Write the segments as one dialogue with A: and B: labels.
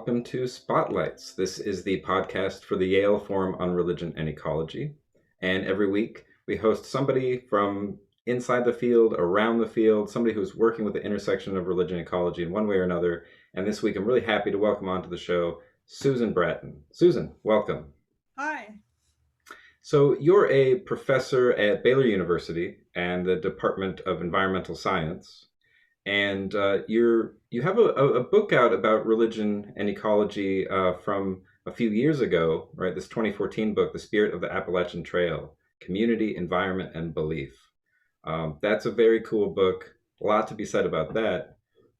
A: welcome to Spotlights. This is the podcast for the Yale Forum on Religion and Ecology. And every week we host somebody from inside the field, around the field, somebody who's working with the intersection of religion and ecology in one way or another. And this week I'm really happy to welcome onto the show Susan Bratton. Susan, welcome.
B: Hi.
A: So you're a professor at Baylor University and the Department of Environmental Science. And you have a book out about religion and ecology from a few years ago, right? This 2014 book, The Spirit of the Appalachian Trail: Community, Environment, and Belief. That's a very cool book. A lot to be said about that.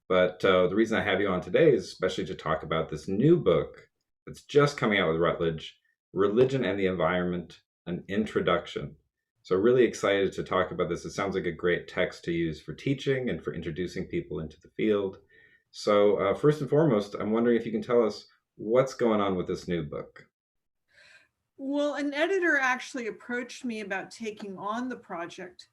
A: But the reason I have you on today is especially to talk about this new book that's just coming out with Routledge, Religion and the Environment: An Introduction. So really excited to talk about this. It sounds like a great text to use for teaching and for introducing people into the field. So first and foremost, I'm wondering if you can tell us what's going on with this new book.
B: Well, an editor actually approached me about taking on the project.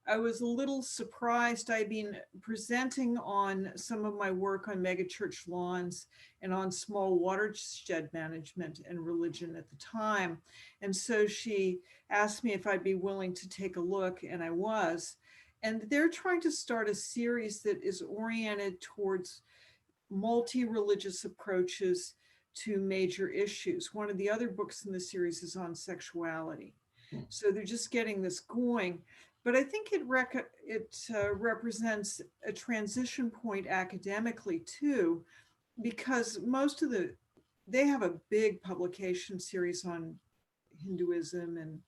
B: I was a little surprised. I'd been presenting on some of my work on megachurch lawns and on small watershed management and religion at the time. And so she asked me if I'd be willing to take a look, and I was. And they're trying to start a series that is oriented towards multi-religious approaches to major issues. One of the other books in the series is on sexuality. So they're just getting this going. But I think it represents a transition point academically too, because they have a big publication series on Hinduism and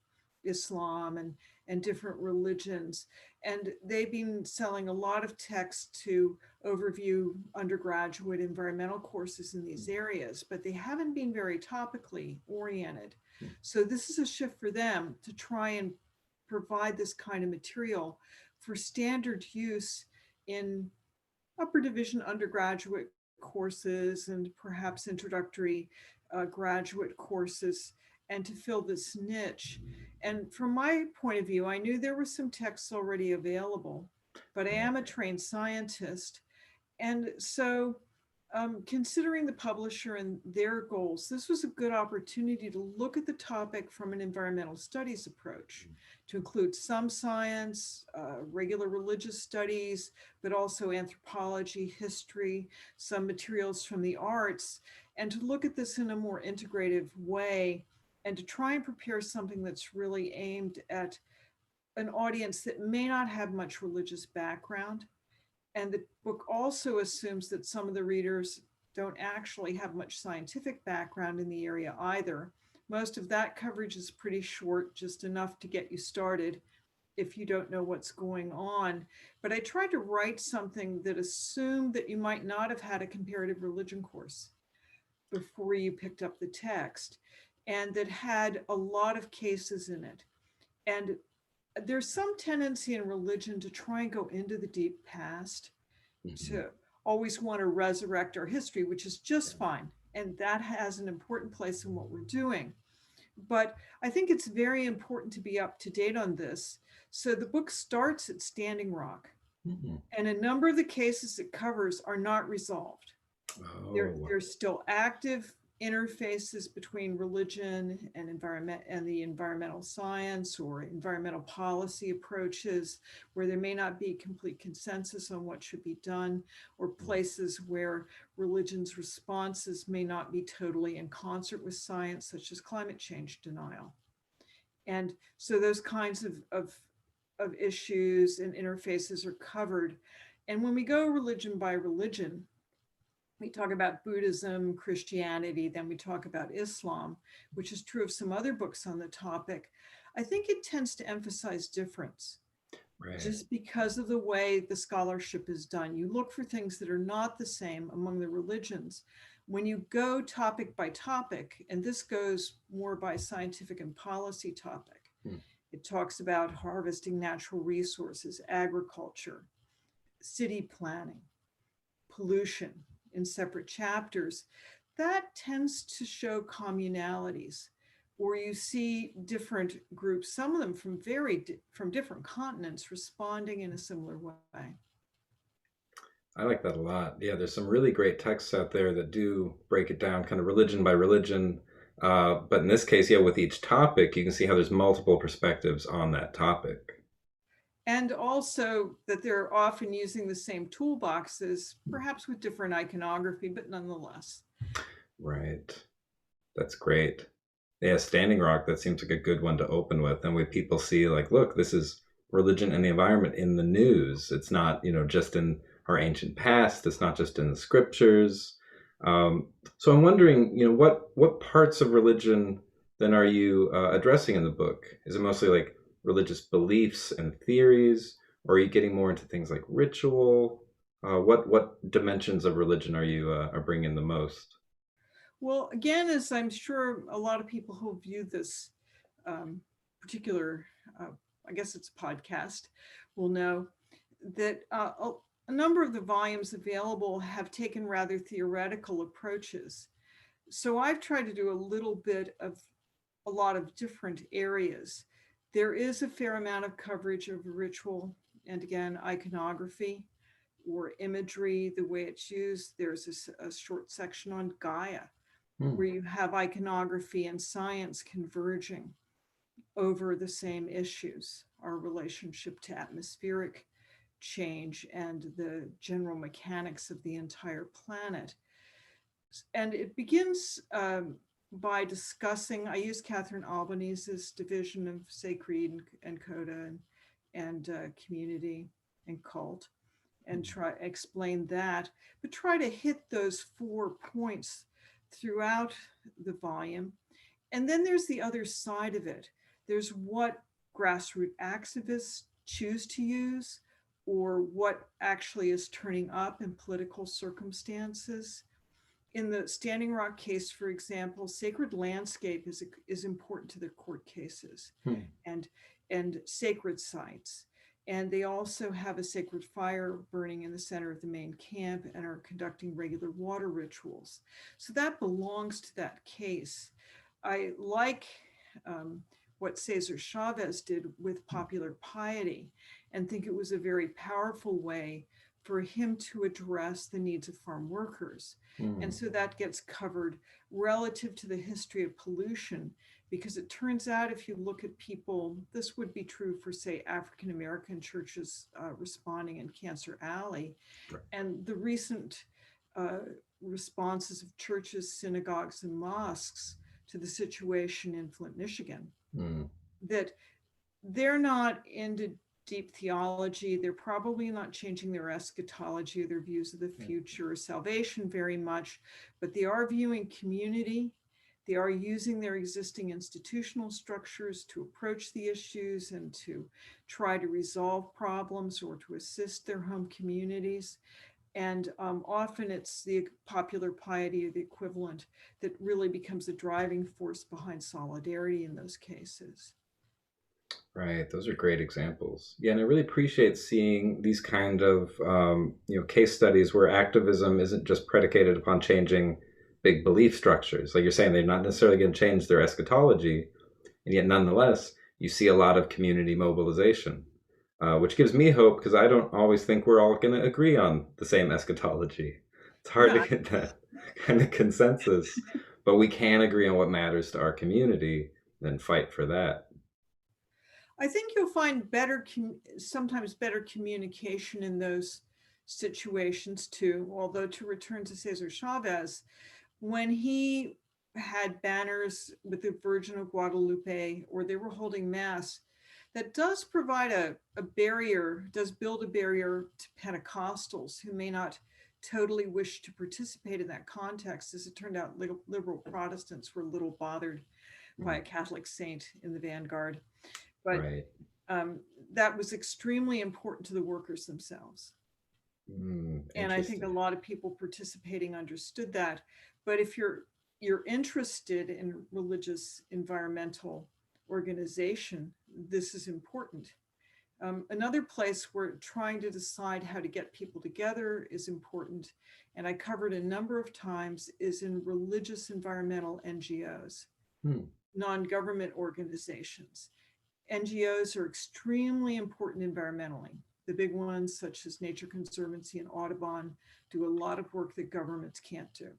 B: Islam and different religions. And they've been selling a lot of text to overview undergraduate environmental courses in these areas, but they haven't been very topically oriented. So this is a shift for them to try and provide this kind of material for standard use in upper division undergraduate courses and perhaps introductory graduate courses, and to fill this niche. And from my point of view, I knew there were some texts already available, but I am a trained scientist. And so, considering the publisher and their goals, this was a good opportunity to look at the topic from an environmental studies approach, to include some science, regular religious studies, but also anthropology, history, some materials from the arts, and to look at this in a more integrative way, and to try and prepare something that's really aimed at an audience that may not have much religious background. And the book also assumes that some of the readers don't actually have much scientific background in the area either. Most of that coverage is pretty short, just enough to get you started if you don't know what's going on. But I tried to write something that assumed that you might not have had a comparative religion course before you picked up the text, and that had a lot of cases in it. And there's some tendency in religion to try and go into the deep past, to always want to resurrect our history, which is just fine. And that has an important place in what we're doing. But I think it's very important to be up to date on this. So the book starts at Standing Rock, and a number of the cases it covers are not resolved. There's still active interfaces between religion and environment and the environmental science or environmental policy approaches, where there may not be complete consensus on what should be done, or places where religion's responses may not be totally in concert with science, such as climate change denial. And so those kinds of issues and interfaces are covered. And when we go religion by religion, we talk about Buddhism, Christianity, then we talk about Islam, which is true of some other books on the topic. I think it tends to emphasize difference,
A: Right.
B: just because of the way the scholarship is done. You look for things that are not the same among the religions. When you go topic by topic, and this goes more by scientific and policy topic, it talks about harvesting natural resources, agriculture, city planning, pollution, in separate chapters, that tends to show communalities, or you see different groups, some of them from different continents, responding in a similar way.
A: I like that a lot. Yeah, there's some really great texts out there that do break it down kind of religion by religion. But in this case, yeah, with each topic, you can see how there's multiple perspectives on that topic.
B: And also that they're often using the same toolboxes, perhaps with different iconography, but nonetheless.
A: Right. That's great. Yeah, Standing Rock, that seems like a good one to open with. And when people see, like, look, this is religion and the environment in the news. It's not, just in our ancient past. It's not just in the scriptures. So I'm wondering, what parts of religion then are you addressing in the book? Is it mostly like religious beliefs and theories, or are you getting more into things like ritual? What dimensions of religion are you are bringing the most?
B: Well, again, as I'm sure a lot of people who view this particular, uh, I guess it's a podcast, will know that a number of the volumes available have taken rather theoretical approaches. So I've tried to do a little bit of a lot of different areas. There is a fair amount of coverage of ritual and again, iconography or imagery, the way it's used. There's a short section on Gaia
A: Hmm.
B: where you have iconography and science converging over the same issues, our relationship to atmospheric change and the general mechanics of the entire planet. And it begins by discussing, I use Catherine Albanese's division of sacred and coda and community and cult and try explain that, but try to hit those 4 points throughout the volume. And then there's the other side of it. There's what grassroots activists choose to use or what actually is turning up in political circumstances. In the Standing Rock case, for example, sacred landscape is important to the court cases
A: Hmm.
B: and, and sacred sites. And they also have a sacred fire burning in the center of the main camp and are conducting regular water rituals. So that belongs to that case. I like what Cesar Chavez did with popular piety and think it was a very powerful way for him to address the needs of farm workers. And
A: Hmm.
B: so that gets covered relative to the history of pollution, because it turns out if you look at people, this would be true for, say, African American churches responding in Cancer Alley,
A: Right.
B: and the recent uh, responses of churches, synagogues, and mosques to the situation in Flint, Michigan,
A: Hmm.
B: that they're not into deep theology. They're probably not changing their eschatology or their views of the
A: Yeah.
B: future or salvation very much, but they are viewing community. They are using their existing institutional structures to approach the issues and to try to resolve problems or to assist their home communities. And often it's the popular piety or the equivalent that really becomes a driving force behind solidarity in those cases.
A: Right, those are great examples. Yeah, and I really appreciate seeing these kind of case studies where activism isn't just predicated upon changing big belief structures. Like you're saying, they're not necessarily going to change their eschatology, and yet nonetheless, you see a lot of community mobilization, which gives me hope because I don't always think we're all going to agree on the same eschatology. It's hard to
B: Yeah,
A: get that kind of consensus, but we can agree on what matters to our community, then fight for that.
B: I think you'll find sometimes better communication in those situations too. Although, to return to Cesar Chavez, when he had banners with the Virgin of Guadalupe or they were holding Mass, that does provide a barrier, does build a barrier to Pentecostals who may not totally wish to participate in that context. As it turned out, liberal Protestants were little bothered by
A: Mm.
B: a Catholic saint in the vanguard. But
A: Right.
B: um, that was extremely important to the workers themselves. And I think a
A: Interesting.
B: lot of people participating understood that. But if you're interested in religious environmental organization, this is important. Another place where trying to decide how to get people together is important, and I covered a number of times, is in religious environmental NGOs,
A: Hmm.
B: non-government organizations. NGOs are extremely important environmentally. The big ones, such as Nature Conservancy and Audubon, do a lot of work that governments can't do.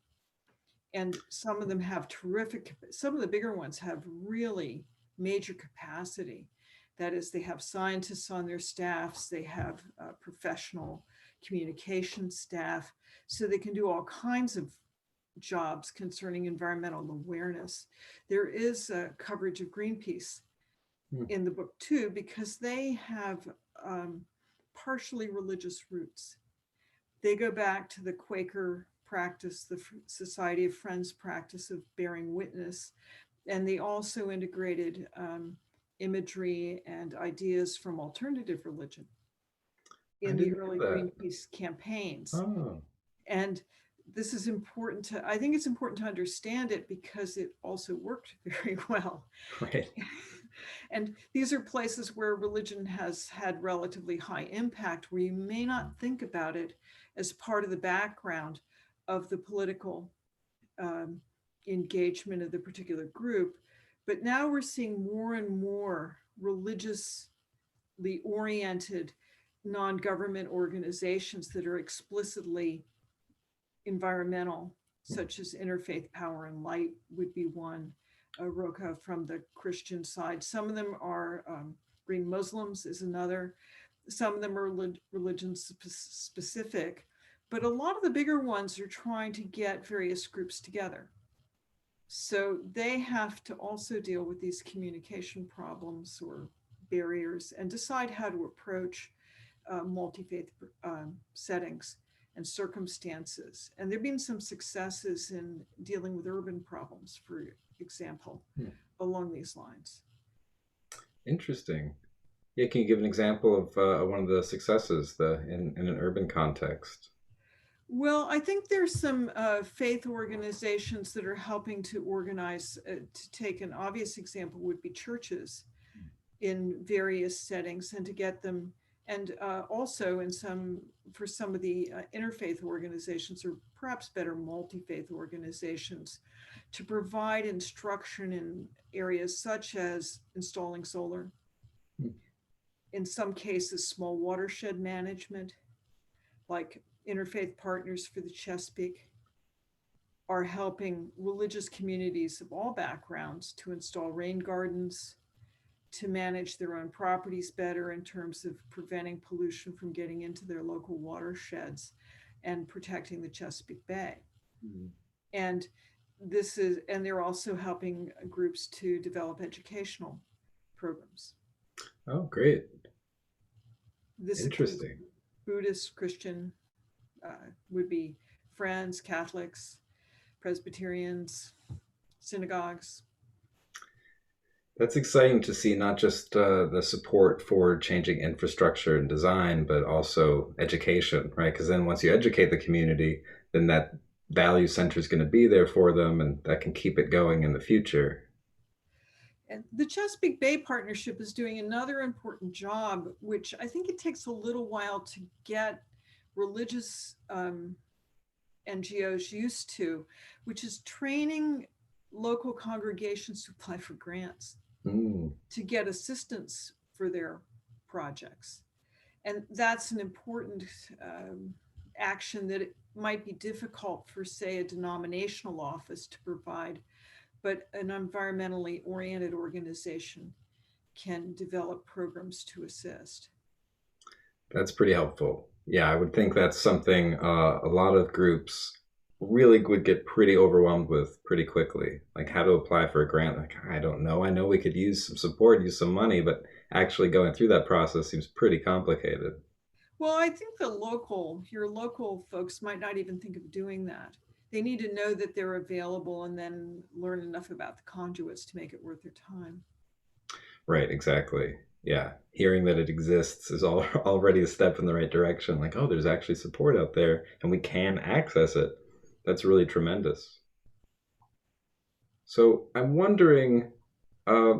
B: And some of them have terrific, some of the bigger ones have really major capacity. That is, they have scientists on their staffs, they have professional communication staff, so they can do all kinds of jobs concerning environmental awareness. There is coverage of Greenpeace
A: Hmm.
B: in the book too, because they have partially religious roots. They go back to the Quaker practice, the Society of Friends practice of bearing witness, and they also integrated imagery and ideas from alternative religion
A: I
B: in the
A: didn't know
B: early
A: that.
B: Greenpeace campaigns.
A: Oh,
B: And this is important to, I think it's important to understand it because it also worked very well.
A: right.
B: And these are places where religion has had relatively high impact, where you may not think about it as part of the background of the political um, engagement of the particular group. But now we're seeing more and more religiously oriented non-government organizations that are explicitly environmental, such as Interfaith Power and Light would be one, Roca from the Christian side. Some of them are Green Muslims is another. Some of them are religion specific, but a lot of the bigger ones are trying to get various groups together. So they have to also deal with these communication problems or barriers and decide how to approach multi-faith settings and circumstances. And there have been some successes in dealing with urban problems, for example,
A: Hmm.
B: along these lines.
A: Interesting. Yeah, can you give an example of one of the successes in an urban context?
B: Well, I think there's some faith organizations that are helping to organize, to take an obvious example would be churches in various settings and to get them, and also in some, for some of the interfaith organizations or perhaps better multi-faith organizations to provide instruction in areas such as installing solar,
A: Hmm.
B: in some cases small watershed management, like Interfaith Partners for the Chesapeake are helping religious communities of all backgrounds to install rain gardens, to manage their own properties better in terms of preventing pollution from getting into their local watersheds and protecting the Chesapeake Bay.
A: Hmm.
B: And this is, and they're also helping groups to develop educational programs.
A: Oh, great.
B: This includes
A: Interesting.
B: Buddhist, Christian, would be Friends, Catholics, Presbyterians, synagogues.
A: That's exciting to see not just the support for changing infrastructure and design, but also education, right? Because then once you educate the community, then that value center is going to be there for them and that can keep it going in the future.
B: And the Chesapeake Bay Partnership is doing another important job, which I think it takes a little while to get religious NGOs used to, which is training local congregations to apply for grants
A: Mm.
B: to get assistance for their projects. And that's an important action that it might be difficult for, say, a denominational office to provide, but an environmentally oriented organization can develop programs to assist.
A: That's pretty helpful. Yeah, I would think that's something a lot of groups really would get pretty overwhelmed with pretty quickly. Like how to apply for a grant. Like, I don't know. I know we could use some support, use some money, but actually going through that process seems pretty complicated.
B: Well, I think your local folks might not even think of doing that. They need to know that they're available and then learn enough about the conduits to make it worth their time.
A: Right, exactly. Yeah. Hearing that it exists is already a step in the right direction. Like, oh, there's actually support out there and we can access it. That's really tremendous. So I'm wondering, uh,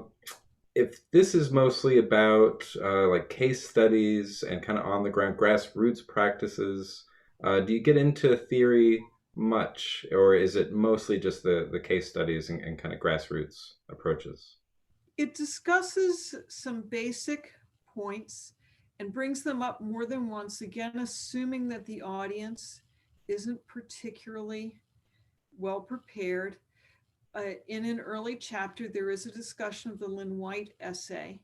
A: if this is mostly about like case studies and kind of on the ground grassroots practices, do you get into theory much, or is it mostly just the case studies and kind of grassroots approaches?
B: It discusses some basic points and brings them up more than once, again, assuming that the audience isn't particularly well prepared. In an early chapter, there is a discussion of the Lynn White essay,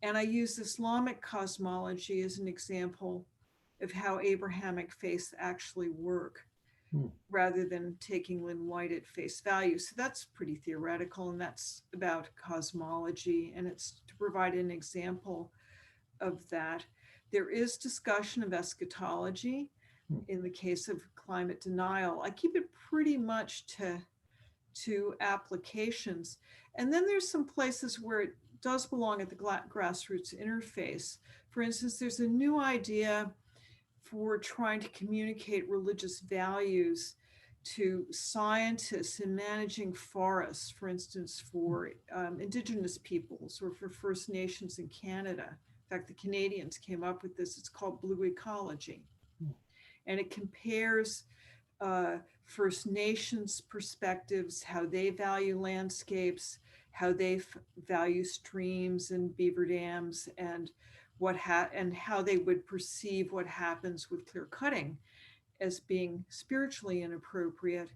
B: and I use Islamic cosmology as an example of how Abrahamic faiths actually work,
A: Hmm.
B: rather than taking Lynn White at face value. So that's pretty theoretical, and that's about cosmology, and it's to provide an example of that. There is discussion of eschatology
A: Hmm.
B: in the case of climate denial. I keep it pretty much to applications. And then there's some places where it does belong at the grassroots interface. For instance, there's a new idea for trying to communicate religious values to scientists in managing forests, for instance, for Indigenous peoples or for First Nations in Canada. In fact, the Canadians came up with this. It's called Blue Ecology. And it compares First Nations perspectives, how they value landscapes, how they value streams and beaver dams, and and how they would perceive what happens with clear cutting as being spiritually inappropriate,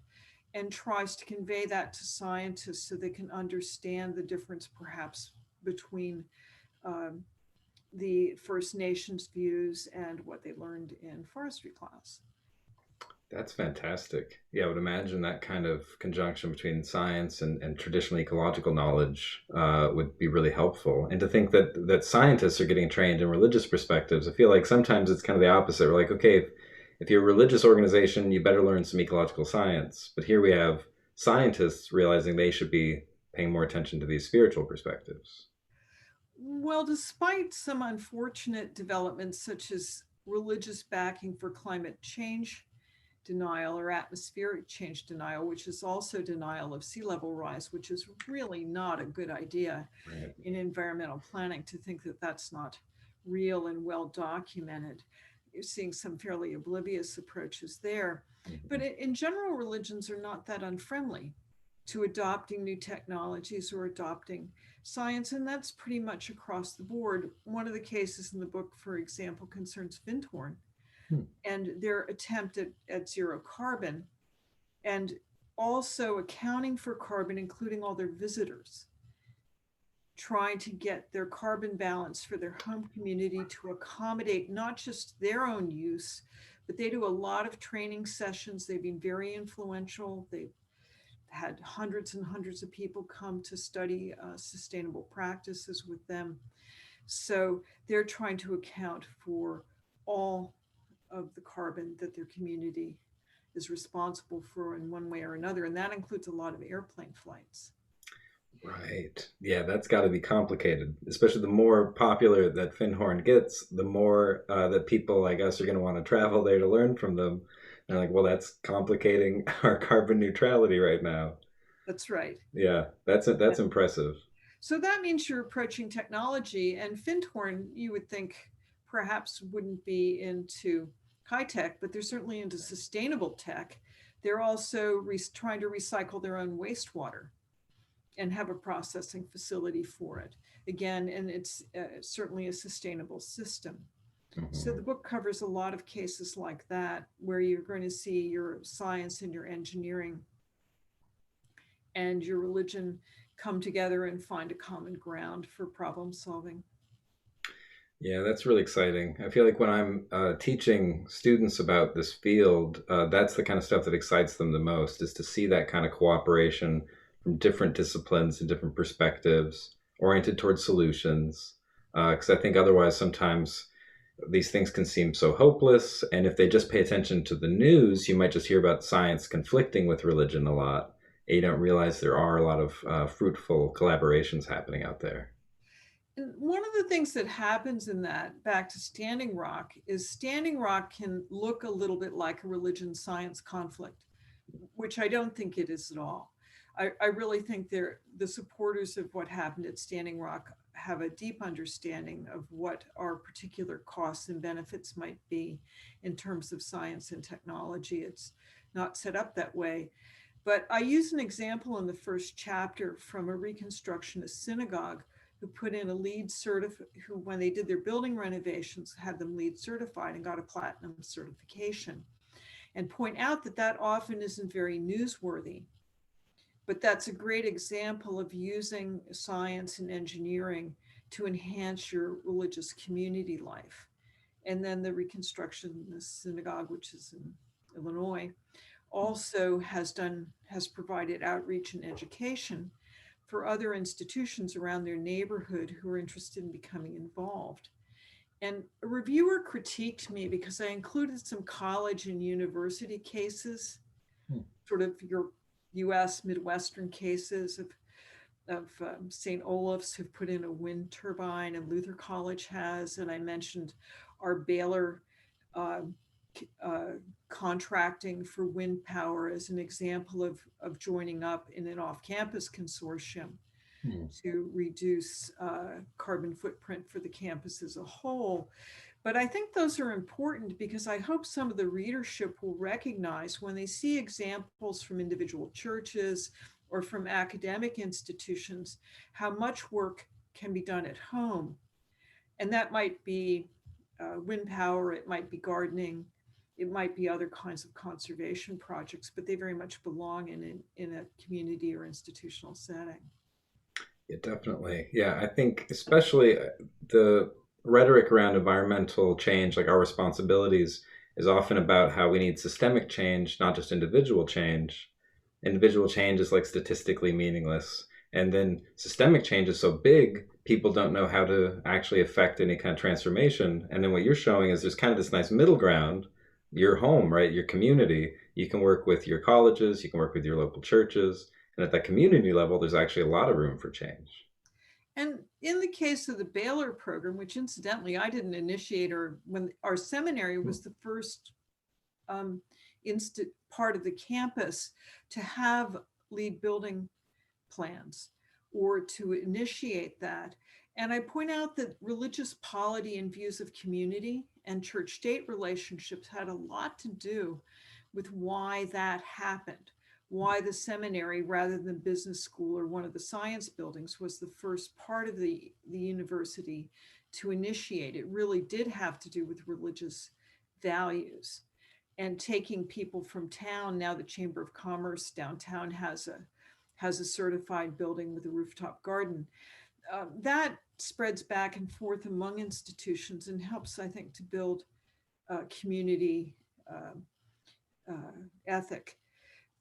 B: and tries to convey that to scientists so they can understand the difference perhaps between um, the First Nations views and what they learned in forestry class.
A: That's fantastic. Yeah, I would imagine that kind of conjunction between science and traditional ecological knowledge would be really helpful. And to think that scientists are getting trained in religious perspectives, I feel like sometimes it's kind of the opposite. We're like, okay, if you're a religious organization, you better learn some ecological science. But here we have scientists realizing they should be paying more attention to these spiritual perspectives.
B: Well, despite some unfortunate developments such as religious backing for climate change denial or atmospheric change denial, which is also denial of sea level rise, which is really not a good idea
A: Right.
B: in environmental planning to think that that's not real and well documented. You're seeing some fairly oblivious approaches there. But
A: Mhm.
B: in general, religions are not that unfriendly to adopting new technologies or adopting science, and that's pretty much across the board. One of the cases in the book, for example, concerns Vindhorn
A: Hmm.
B: and their attempt at zero carbon, and also accounting for carbon, including all their visitors, trying to get their carbon balance for their home community to accommodate not just their own use, but they do a lot of training sessions. They've been very influential. They've had hundreds and hundreds of people come to study sustainable practices with them. So they're trying to account for all of the carbon that their community is responsible for in one way or another. And that includes a lot of airplane flights.
A: Right. Yeah, that's got to be complicated. Especially the more popular that Finhorn gets, the more that people, I guess, are going to want to travel there to learn from them. And like, well, that's complicating our carbon neutrality right now.
B: That's right.
A: Yeah,
B: Yeah.
A: that's impressive.
B: So that means you're approaching technology, and Fintorn, you would think perhaps wouldn't be into high tech, but they're certainly into sustainable tech. They're also trying to recycle their own wastewater and have a processing facility for it. Again, and it's certainly a sustainable system. So the
A: Hmm.
B: book covers a lot of cases like that, where you're going to see your science and your engineering and your religion come together and find a common ground for problem solving.
A: Yeah, that's really exciting. I feel like when I'm teaching students about this field, that's the kind of stuff that excites them the most, is to see that kind of cooperation from different disciplines and different perspectives, oriented towards solutions. Because I think otherwise, sometimes these things can seem so hopeless. And if they just pay attention to the news, you might just hear about science conflicting with religion a lot. And you don't realize there are a lot of fruitful collaborations happening out there.
B: And one of the things that happens in that, back to Standing Rock, is Standing Rock can look a little bit like a religion science conflict, which I don't think it is at all. I really think the supporters of what happened at Standing Rock have a deep understanding of what our particular costs and benefits might be in terms of science and technology. It's not set up that way. But I use an example in the first chapter from a Reconstructionist synagogue who put in a LEED who, when they did their building renovations, had them LEED certified and got a platinum certification, and point out that that often isn't very newsworthy. But that's a great example of using science and engineering to enhance your religious community life. And then the reconstruction, the synagogue, which is in Illinois, also has provided outreach and education for other institutions around their neighborhood who are interested in becoming involved. And a reviewer critiqued me because I included some college and university cases,
A: Hmm.
B: sort of your US Midwestern cases of St. Olave's who've put in a wind turbine, and Luther College has. And I mentioned our Baylor uh, uh, contracting for wind power as an example of joining up in an off-campus consortium
A: Hmm.
B: to reduce carbon footprint for the campus as a whole. But I think those are important because I hope some of the readership will recognize when they see examples from individual churches or from academic institutions, how much work can be done at home. And that might be wind power, it might be gardening, it might be other kinds of conservation projects, but they very much belong in a community or institutional setting.
A: Yeah, definitely. Yeah, I think especially the rhetoric around environmental change, like our responsibilities, is often about how we need systemic change, not just individual change. Individual change is like statistically meaningless. And then systemic change is so big, people don't know how to actually affect any kind of transformation. And then what you're showing is there's kind of this nice middle ground, your home, right? Your community. You can work with your colleges, you can work with your local churches, and at that community level, there's actually a lot of room for change.
B: And in the case of the Baylor program, which incidentally I didn't initiate, or when our seminary
A: Hmm.
B: was the first um, part of the campus to have LEED building plans or to initiate that. And I point out that religious polity and views of community and church state relationships had a lot to do with why that happened, why the seminary, rather than business school or one of the science buildings, was the first part of the university to initiate. It really did have to do with religious values and taking people from town. Now the Chamber of Commerce downtown has a certified building with a rooftop garden. That spreads back and forth among institutions and helps, I think, to build community uh, ethic.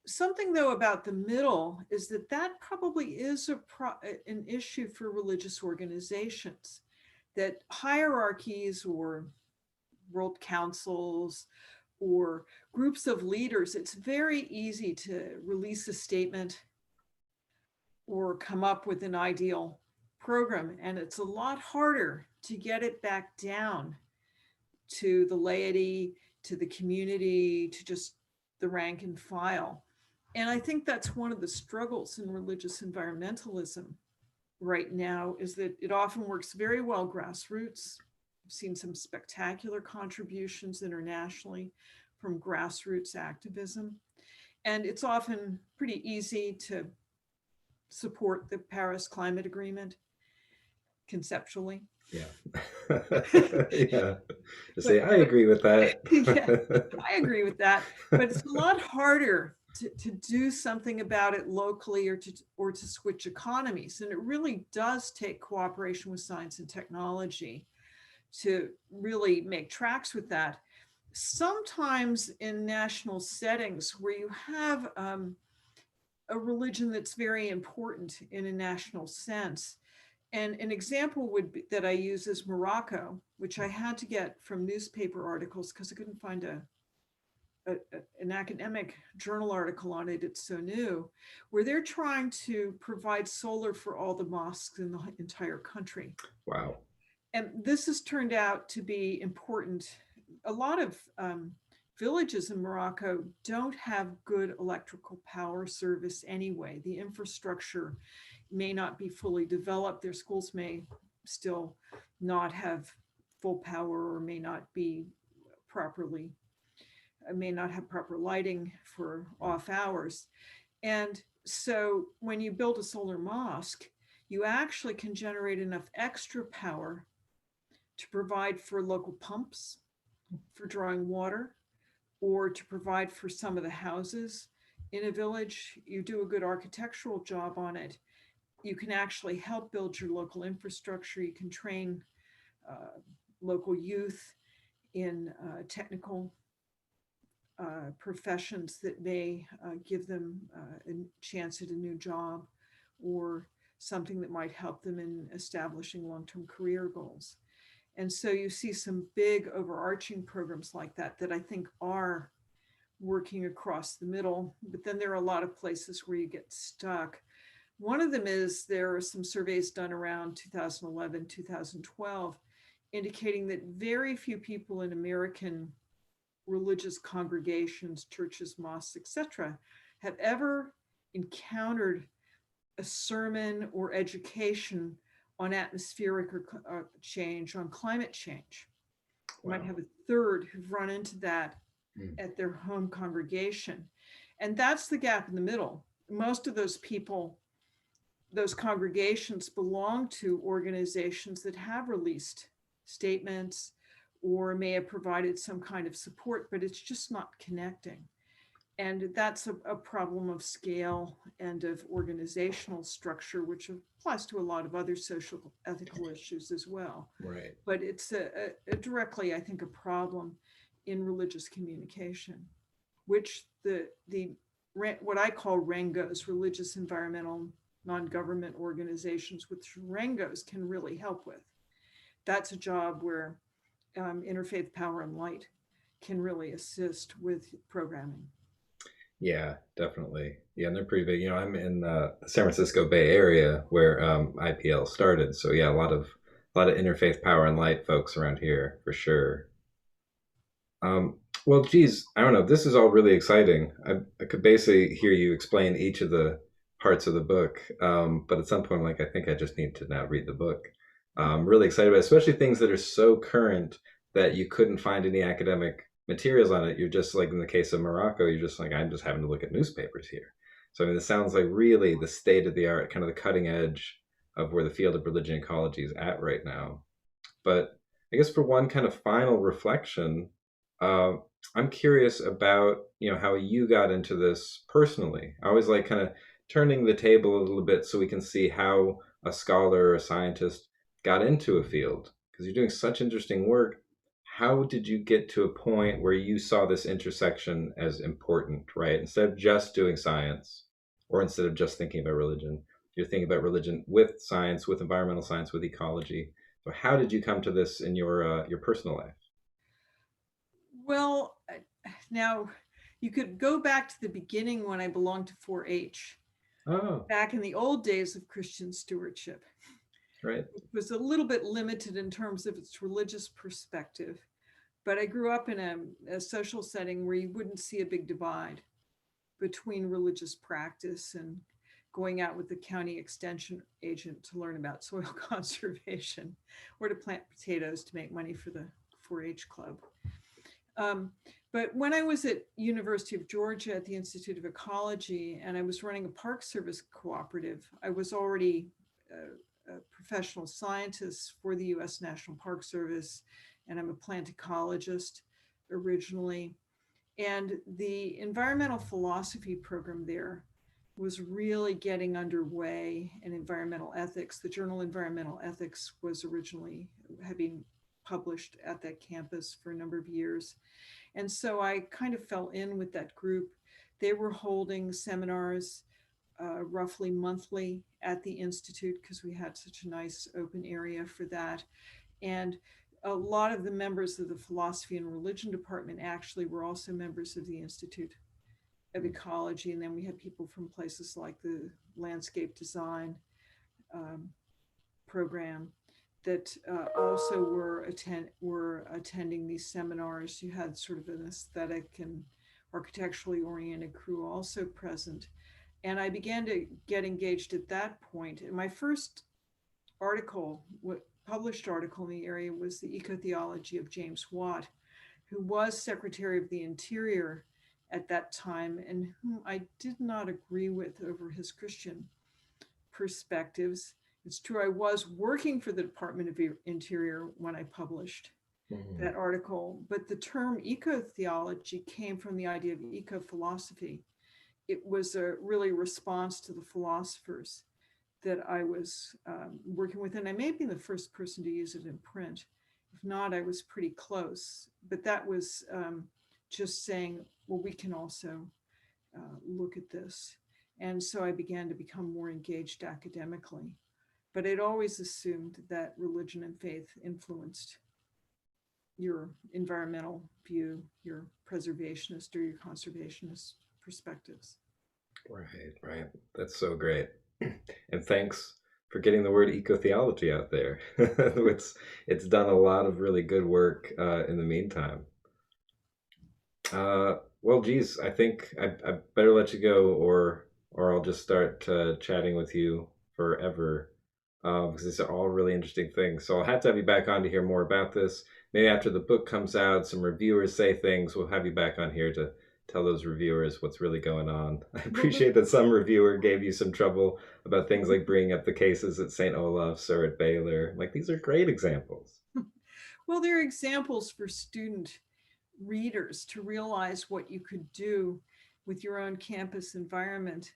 B: Something, though, about the middle is that that probably is an issue for religious organizations, that hierarchies or world councils or groups of leaders, it's very easy to release a statement or come up with an ideal program. And it's a lot harder to get it back down to the laity, to the community, to just the rank and file. And I think that's one of the struggles in religious environmentalism right now, is that it often works very well grassroots. I've seen some spectacular contributions internationally from grassroots activism. And it's often pretty easy to support the Paris Climate Agreement conceptually.
A: Yeah. Yeah. To say,
B: But,
A: I
B: but
A: agree with
B: yeah,
A: that.
B: I agree with that. But it's a lot harder to do something about it locally or to switch economies. And it really does take cooperation with science and technology to really make tracks with that. Sometimes in national settings where you have a religion that's very important in a national sense. And an example would be, that I use is Morocco, which I had to get from newspaper articles because I couldn't find an academic journal article on it. It's so new, where they're trying to provide solar for all the mosques in the entire country.
A: Wow.
B: And this has turned out to be important. A lot of villages in Morocco don't have good electrical power service anyway. The infrastructure may not be fully developed. Their schools may still not have full power, or may not be properly, may not have proper lighting for off hours. And so when you build a solar mosque, you actually can generate enough extra power to provide for local pumps, for drawing water, or to provide for some of the houses in a village. You do a good architectural job on it, you can actually help build your local infrastructure. You can train local youth in technical professions that may give them a chance at a new job, or something that might help them in establishing long-term career goals. And so you see some big overarching programs like that that I think are working across the middle, but then there are a lot of places where you get stuck. One of them is there are some surveys done around 2011, 2012, indicating that very few people in American religious congregations, churches, mosques, etc., have ever encountered a sermon or education on atmospheric change, on climate change. You might
A: Wow.
B: have a third who've run into that
A: Mm.
B: at their home congregation. And that's the gap in the middle. Most of those people, those congregations, belong to organizations that have released statements or may have provided some kind of support, but it's just not connecting. And that's a problem of scale and of organizational structure, which applies to a lot of other social ethical issues as well.
A: Right.
B: But it's a directly, I think, a problem in religious communication, which the what I call RENGOs, religious environmental non-government organizations, which RENGOs can really help with. That's a job where Interfaith Power and Light can really assist with programming.
A: Yeah, definitely. Yeah, and they're pretty big. I'm in the San Francisco Bay Area where IPL started. So yeah, a lot of interfaith power and light folks around here for sure. Well, geez, I don't know. This is all really exciting. I could basically hear you explain each of the parts of the book, but at some point, like I think I just need to now read the book. Really excited about it, especially things that are so current that you couldn't find any academic materials on it. You're just like in the case of Morocco, you're just like I'm just having to look at newspapers here. So I mean, this sounds like really the state of the art, kind of the cutting edge of where the field of religion ecology is at right now. But I guess for one kind of final reflection, uh, I'm curious about how you got into this personally. I always like kind of turning the table a little bit so we can see how a scholar or a scientist got into a field because you're doing such interesting work. How did you get to a point where you saw this intersection as important, right? Instead of just doing science or instead of just thinking about religion, you're thinking about religion with science, with environmental science, with ecology. So how did you come to this in your personal life?
B: Well, now you could go back to the beginning when I belonged to 4-H,
A: Oh,
B: back in the old days of Christian stewardship.
A: right.
B: It was a little bit limited in terms of its religious perspective, but I grew up in a social setting where you wouldn't see a big divide between religious practice and going out with the county extension agent to learn about soil conservation or to plant potatoes to make money for the 4-H club. Um, but when I was at University of Georgia at the Institute of Ecology and I was running a Park Service cooperative, I was already a professional scientist for the U.S. National Park Service, and I'm a plant ecologist originally. And the environmental philosophy program there was really getting underway in environmental ethics. The journal Environmental Ethics was originally having published at that campus for a number of years. And so I kind of fell in with that group. They were holding seminars roughly monthly at the Institute because we had such a nice open area for that. And a lot of the members of the philosophy and religion department actually were also members of the Institute of Ecology. And then we had people from places like the landscape design program that also were attending these seminars. You had sort of an aesthetic and architecturally oriented crew also present. And I began to get engaged at that point. And my first article, published article in the area, was the Eco-Theology of James Watt, who was Secretary of the Interior at that time and whom I did not agree with over his Christian perspectives. It's true, I was working for the Department of Interior when I published
A: Mhm.
B: that article, but the term eco-theology came from the idea of eco-philosophy. It was a really response to the philosophers that I was working with, and I may have been the first person to use it in print. If not, I was pretty close. But that was just saying, well, we can also look at this. And so I began to become more engaged academically. But I'd always assumed that religion and faith influenced your environmental view, your preservationist or your conservationist perspectives.
A: Right, right. That's so great. And thanks for getting the word eco-theology out there. It's done a lot of really good work in the meantime. Well, geez, I think I better let you go, or I'll just start chatting with you forever, because these are all really interesting things. So I'll have to have you back on to hear more about this. Maybe after the book comes out, some reviewers say things. We'll have you back on here to tell those reviewers what's really going on. I
B: Well,
A: appreciate that some reviewer gave you some trouble about things like bringing up the cases at St. Olaf's or at Baylor. Like, these are great examples.
B: well, there are examples for student readers to realize what you could do with your own campus environment.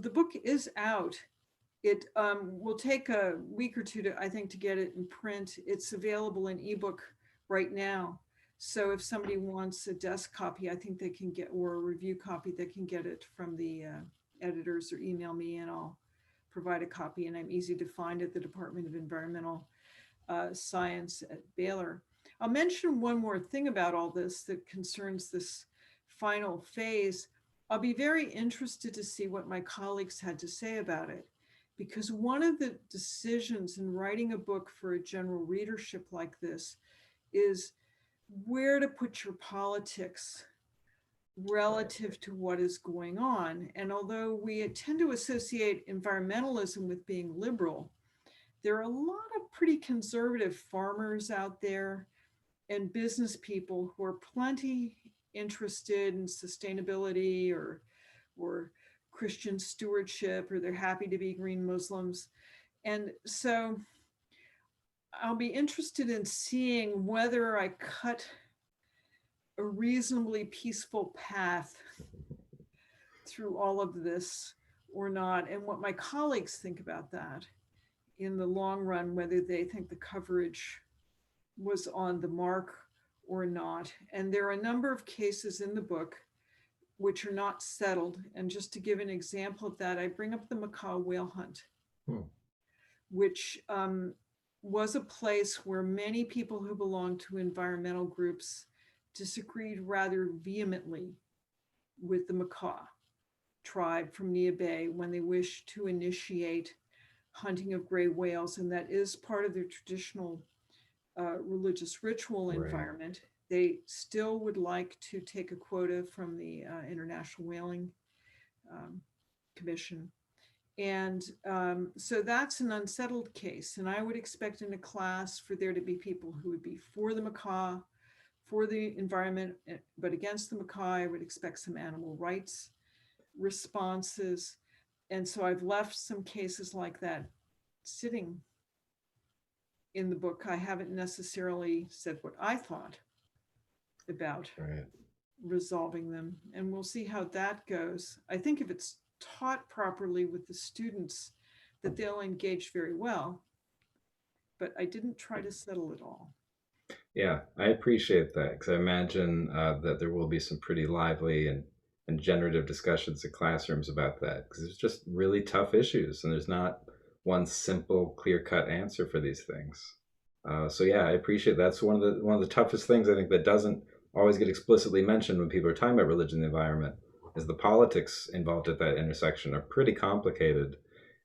B: The book is out. It will take a week or two to, I think, to get it in print. It's available in ebook right now. So if somebody wants a desk copy, I think they can get, or a review copy, they can get it from the editors or email me and I'll provide a copy. And I'm easy to find at the Department of Environmental Science at Baylor. I'll mention one more thing about all this that concerns this final phase. I'll be very interested to see what my colleagues had to say about it, because one of the decisions in writing a book for a general readership like this is where to put your politics relative to what is going on. And although we tend to associate environmentalism with being liberal, there are a lot of pretty conservative farmers out there and business people who are plenty interested in sustainability or Christian stewardship, or they're happy to be green Muslims. And so I'll be interested in seeing whether I cut a reasonably peaceful path through all of this or not, and what my colleagues think about that in the long run, whether they think the coverage was on the mark or not. And there are a number of cases in the book which are not settled. And just to give an example of that, I bring up the macaw whale hunt,
A: Hmm.
B: which was a place where many people who belong to environmental groups disagreed rather vehemently with the macaw tribe from Nia Bay when they wished to initiate hunting of gray whales. And that is part of their traditional religious ritual
A: Right.
B: environment. They still would like to take a quota from the International Whaling Commission. And so that's an unsettled case. And I would expect in a class for there to be people who would be for the macaw, for the environment, but against the macaw. I would expect some animal rights responses. And so I've left some cases like that sitting in the book. I haven't necessarily said what I thought about
A: Right.
B: resolving them, and we'll see how that goes. I think if it's taught properly with the students, that they'll engage very well, but I didn't try to settle it all.
A: Yeah, I appreciate that because I imagine that there will be some pretty lively and generative discussions in classrooms about that because it's just really tough issues and there's not one simple, clear-cut answer for these things. So yeah, I appreciate that's one of the toughest things I think that doesn't always get explicitly mentioned when people are talking about religion and the environment is the politics involved at that intersection are pretty complicated,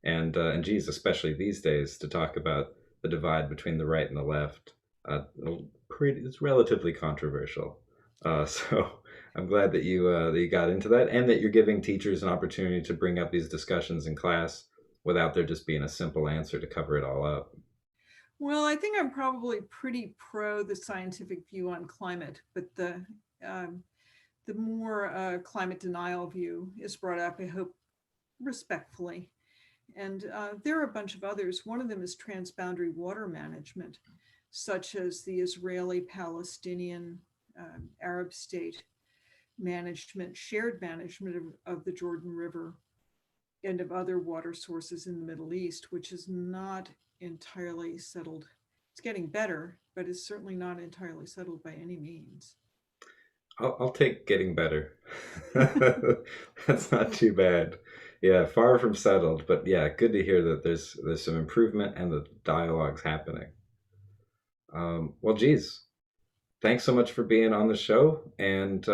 A: and geez, especially these days to talk about the divide between the right and the left uh, it's relatively controversial. So I'm glad that you got into that, and that you're giving teachers an opportunity to bring up these discussions in class without there just being a simple answer to cover it all up.
B: Well, I think I'm probably pretty pro the scientific view on climate, but um, the more climate denial view is brought up, I hope respectfully. And there are a bunch of others. One of them is transboundary water management, such as the Israeli Palestinian Arab state management, shared management of the Jordan River and of other water sources in the Middle East, which is not entirely settled. It's getting better, but it's certainly not entirely settled by any means.
A: I'll take getting better. That's not too bad. Yeah, far from settled, but yeah, good to hear that there's some improvement and the dialogue's happening. Well, geez, thanks so much for being on the show, and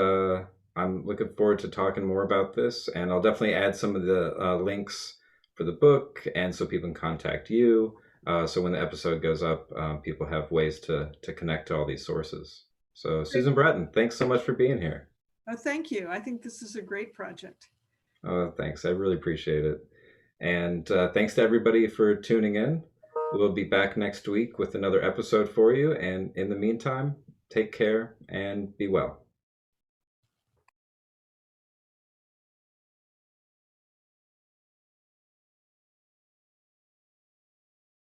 A: I'm looking forward to talking more about this. And I'll definitely add some of the links for the book, and so people can contact you. So when the episode goes up, people have ways to connect to all these sources. So
B: Great.
A: Susan Bratton, thanks so much for being here.
B: Oh, thank you. I think this is a great project.
A: Oh, thanks. I really appreciate it. And thanks to everybody for tuning in. We'll be back next week with another episode for you. And in the meantime, take care and be well.